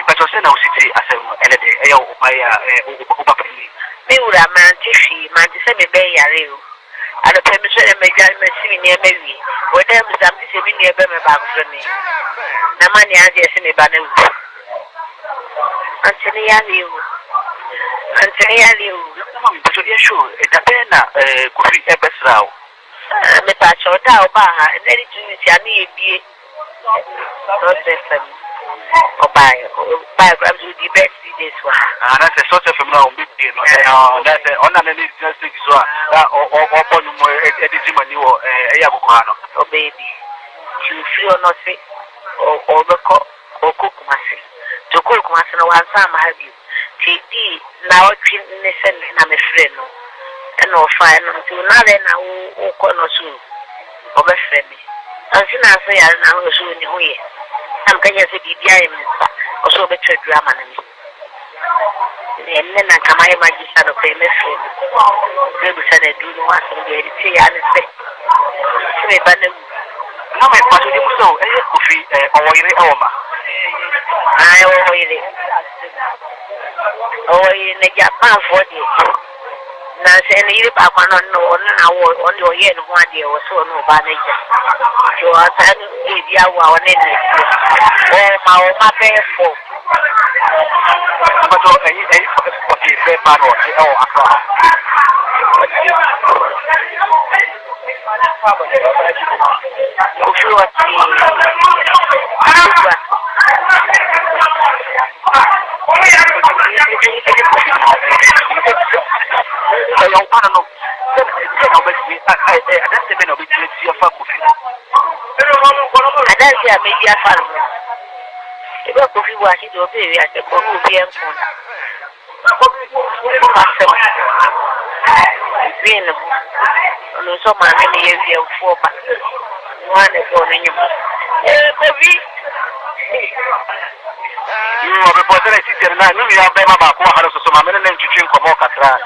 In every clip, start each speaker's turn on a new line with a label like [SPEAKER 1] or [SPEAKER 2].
[SPEAKER 1] But you say now city as a day, Upapini.
[SPEAKER 2] Me would a man tiffy, man to send me bay yare. And the permission and make that machine near me. Where them is I'm saving near Bema back for me. No money I just in a banner. Anthony,
[SPEAKER 1] but you're sure it's a pen, could be a best row.
[SPEAKER 2] Me patch or down bar, and then it's a need or buy grams with the best this one.
[SPEAKER 1] And that's a sort of now, that's the honor just or editing a new Ayabuano.
[SPEAKER 2] Oh, baby, you feel not sick or the cook or cook myself. To cook myself, one time I have you. TD now, listen, and I'm a friend. And no fine until now, then I will call no soon. Over friendly. Until I say I know soon in way. I'm going to say, also better drama. And then I come my magic of famous friend. Maybe said I do not want to be able to say, and say, but no, my part of you so, coffee or Oma. I already. Oh, in the Japan for you. Now, say, you back on your yen 1 year or so, no manager. You are telling me, you are on it. Oh, my barefoot. But any paper or across. I don't know. I don't see a media farm. If I could be watching your baby, I said, "Oh, be a phone." Being on so many years, 4 one is on you. You are reporting a teacher, and I knew you have been about 100 so my men to drink for more catra.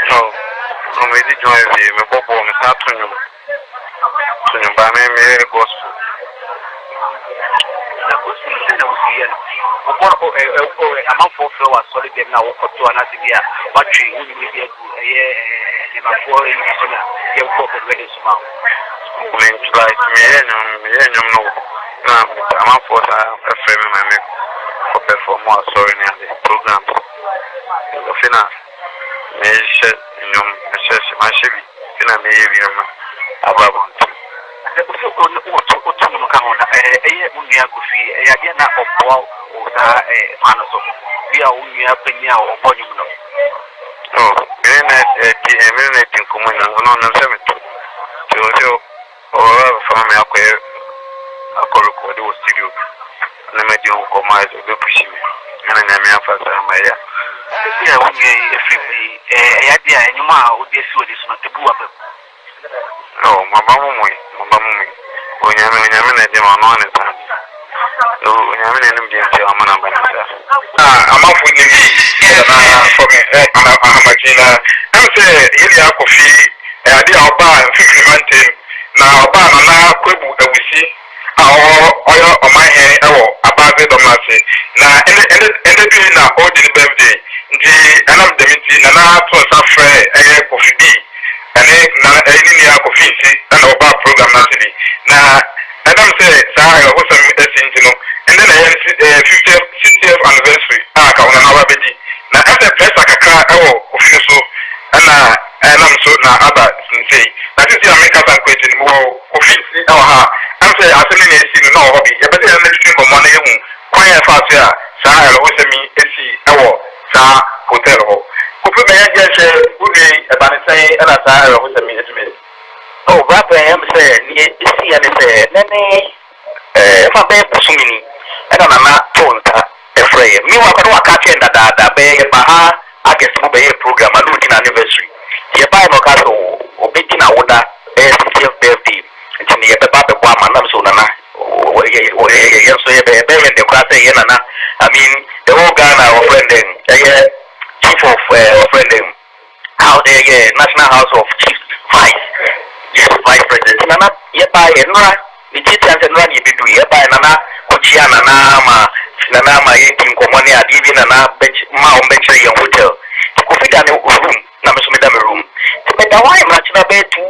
[SPEAKER 3] No, we did join the Bobo and Saturn to your banner gospel. A month for flowers, solid now to another year. But she will be a good year for the ready small. When you like millennium, no, a month for a frame my make for perform more sorry in the program. The final may shed in your message, my Chevy, in a maybe about. Oh, my mama, when I'm in a demon on it. Oh, I'm in a I'm off with me for Amagina. I'm saying, Ilya Coffee, I did our bar and 50 mountain. Now, Banana, Quibu, that we see our oil on my hand, about the Domasi. Now, and the doing now, all the birthday. The Anam Demiti, Nana, Tons of Fray, Coffee B. And then any coffee and our program naturally. Now, Adam said, I was a sentinel, and then I had 50th anniversary. I can't remember. Now, after the press, I can cry, so, and I'm so now about say, that is the American question more coffee or her. I'm saying, I think no hobby, but then I'm looking for money. Quiet fast here, Sarah, was a me, hotel. Could be good day about saying, and I was a minute. Oh, Papa, I'm saying, you see, and say, my baby, Sumini, and I'm not told afraid. Me, I can't catch in that bay, Baha, I guess, mobile program, a looking anniversary. The Bible castle, or making a order, 60th birthday, and to me, the Papa, and I'm so Nana. Yes, the class, I mean, the whole Ghana, our friend. of friend how the National House of Chiefs Vice President. Nana, by Enra, the teachers and run you do by Nana, Cochiana, Nana, eating Comonia, even an Mount Benchery Hotel. Coffee down the room, Namasumidam room. But the wine much in a bed to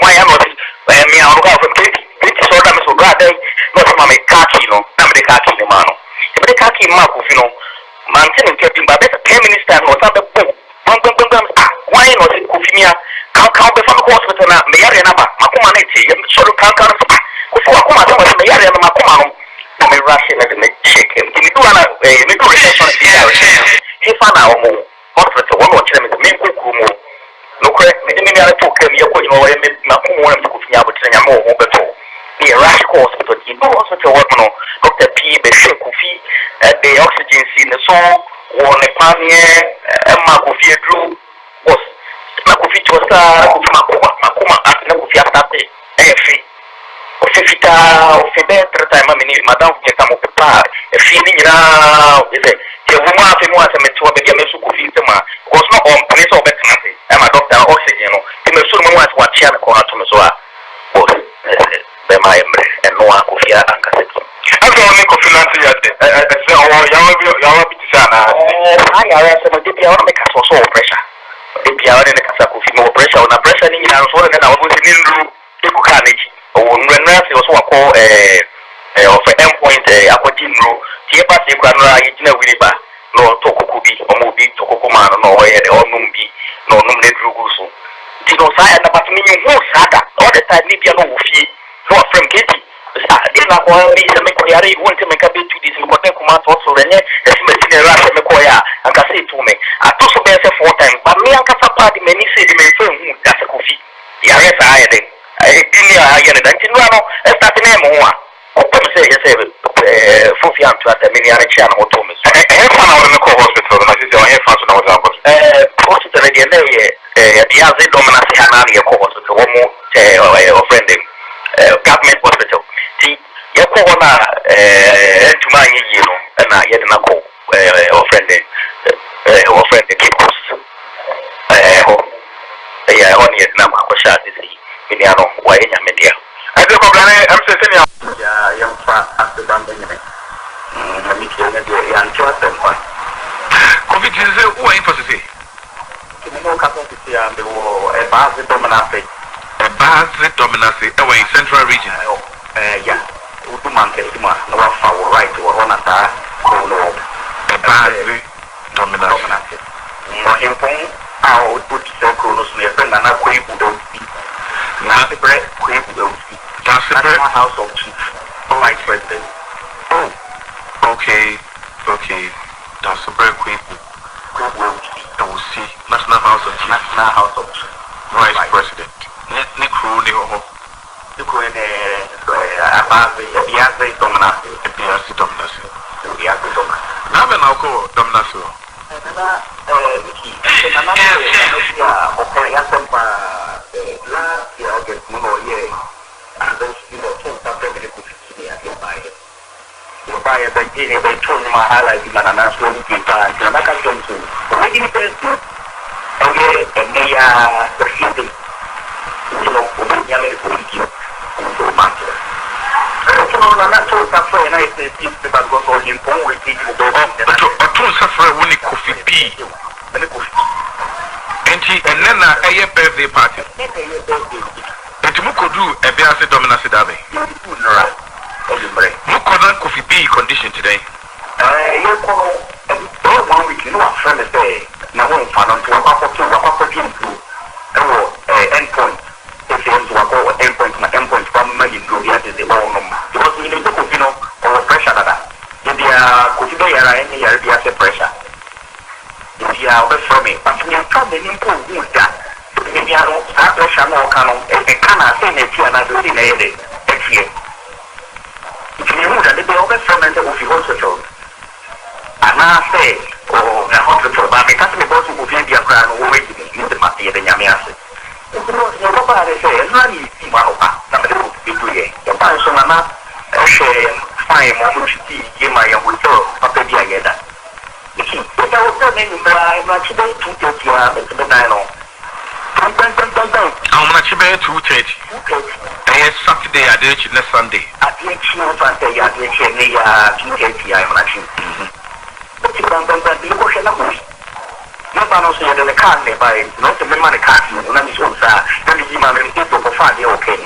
[SPEAKER 3] why am I me out of pretty sort of so rather not from a khaki, no, I'm the khaki man. But the khaki mark of Mountain keeping by better 10 minutes time or something. Why not in Kufimia? Can't count the fun hospital, Mayariana, Makumaneti, sort of can't count Kuma, Mayariana Makumano. I may rush him and shake him. Give me two reception. He found our hospital, one watch them in the main kumu. No correct, many other took him, you're going away, Makumo and Kufia, but Sayamo, Obeto. The Rush Hospital, you know, hospital, Dr. P. Beshe Kufi, the oxygen scene, the song, one a pioneer, Makufia Drew was Makufi to Makuma, and Nakufia Tate, Effie. Ofifita, Ofibetra time, I mean, Madame Yetamopa, a feeling now, is it? The woman of him was a mature baby, Mesukufitama, was not on place of Betnati. I'm a doctor, oxygen, the Mesuma was what she had called to Mesua. My and no one could hear and cassette. I'm only confident that I are some of the make us so pressure. If you are in a Kasakufi, more pressure on a pressure in our phone, and I was in the carnage. Or when Nancy was what call of endpoint, a continue, Tiapa, the Granra, Yina Williba, no Tokubi, or Mobi, Tokuman, no or Numbi, no Numne Drugusu. Tino Saya, but meaning no Sada, all the time, Libya no fee. No from Kitty. Didn't I want to make a bit to this Mokoma also, and as Messina Russia Mekoya, and can say to me, I told so better 4 times, but me and Casapati, many say they may film that's a coffee. Yes, I didn't. I didn't know, as that name one. Open say, yes, Fufian to at the Miniana Channel or Thomas. I have found out in the hospital, and I said, I have found out. Hospital again, the Azid Dominasi Hanani, hospital, one more friend. Government hospital. See, you call to my and I get a call friend the kid was only a number of shots. Miniano, why in media? I don't know. I'm saying, young after Benjamin. I meet young Jordan. Covid is who I emphasis. You know, capacity and the war, a bad dominant. Bazzi dominancy away in central region. Yeah, Uduman Kesima, no one right to one at that. Bazzi dominancy. In point, I would put circles near friend and I quit don't speak. Not the bread, quit don't speak. That's the House of Chief, Vice President. Oh, okay. That's the bread quit. I will see. National House of Chief, Vice President. Nick Rooney, you go in about the Biazi Dominasi, the Biazi Dominasi. Now, then I'll go Dominasi. And then a birthday party. And you could do a Biazi Dominasi Dabe. You couldn't coffee be condition today. You call 1 week, you know, a friend say, now one fan on to endpoint. If you want to go endpoint from money to the all because we need to or pressure that. If you are could be any area pressure. If you are from me, but we are trying to improve that. If you are pressure no canon, a cannot say if you are not doing it. If you know that the over from the hospital, and I say, oh, the hospital, but because we go to India crown, we wait in the Mati and Yamiasi. Nobody says, not easy, somebody will be doing it. The person are not fine, give my own with her, not the idea that.
[SPEAKER 1] don't name I'm not sure 230 but I know.
[SPEAKER 3] I'm not sure 230. And Saturday, I did it next Sunday.
[SPEAKER 1] I did Sunday, I did 230. I'm not sure. But you don't go to the Nobody knows the car by not the money car, none is also, and the human people for 5 years. Okay.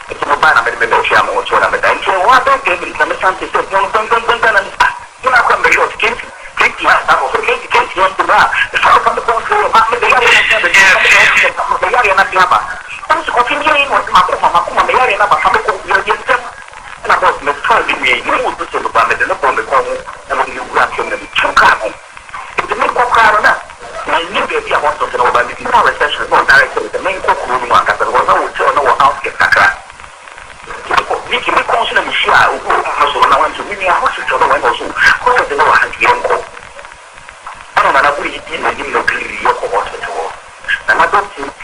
[SPEAKER 1] It's no bad, I'm a bit of sham or so. I'm a bank. What don't give me some something to don't you know, come to short kids. Katie, I was okay to get you on the bar. The south of the country, the area, not Yama. I'm continuing with Makuma, the area, but some of you and I was not trying to be able to say about the local corner and when you grab him in Chicago. It's the main car. I knew that I want to know about the power session, not directly the main courtroom, but there was no house get back. Mickey Consul and Michelle, who also went to many hospital and also, because the law has been called. I don't know if you didn't know clearly your hospital. And I don't think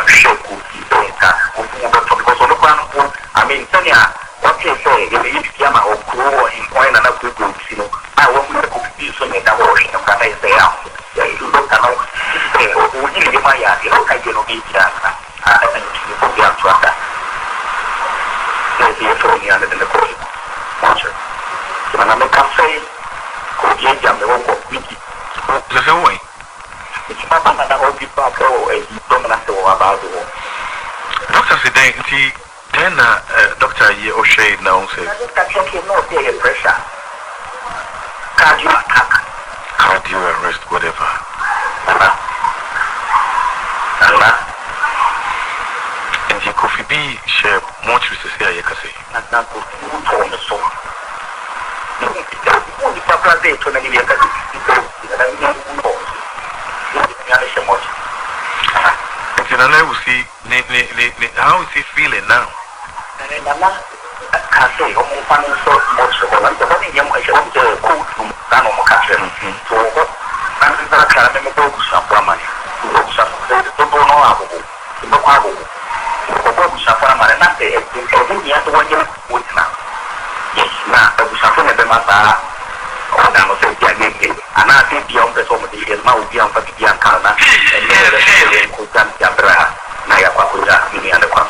[SPEAKER 1] Shoku, because on the ground, I mean, Tanya, what you say, if Yama or Kuro in point and a good group, I want to be so made a wash of what I say out. You look at all, who did my yard, you know, I don't know each other. I think you put the answer. There's the authority under the court. Watch it. So I'm a cafe, could you jam the whole wiki?
[SPEAKER 3] There's a way.
[SPEAKER 1] It's my mother that will be back or a dominant about the war.
[SPEAKER 3] Doctor said, then Dr. O'Shea now says,
[SPEAKER 1] I think that you know the pressure. Cardio attack.
[SPEAKER 3] Cardio arrest, whatever. And you could be share much with the say, you can say.
[SPEAKER 1] And not to on the soul. Only Papa Day to many years ago.
[SPEAKER 3] And I will see how is he feeling now?
[SPEAKER 1] And I'm not can say, oh, I'm so much for one. The money you might want to cool from Dano Catcher. So, I'm going to carry me to some money. To go no abo. No abo. To some money. Not the every year to one year with now. Yes, now, I was something at the matter. Oh, I'm not saying again. And I think beyond the home of the year, now beyond Fatigan Canada, and the Kutan Yabra, Naya Pakuja, Mini and the Kwan.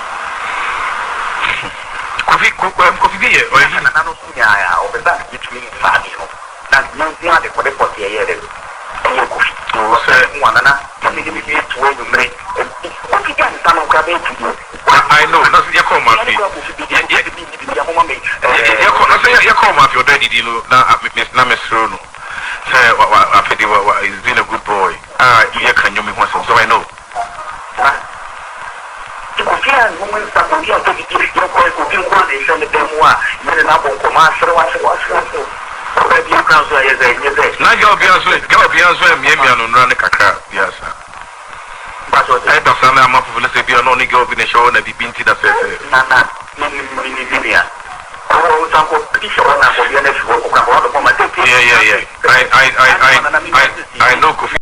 [SPEAKER 1] Coffee beer, or Nanosuya, or that between Fabio. That's not the Codepo here. One another, maybe to where you make what you can, some of I know, not your command. You call my your daddy, now, Miss Namasrono. Say, he's been a good boy. You can you me once, so I know. Now you'll be answering me on running a car. Yes, sir. But I don't know how much of a lesson you're only going to show and be painted as a Nana, Mini. Oh, I know.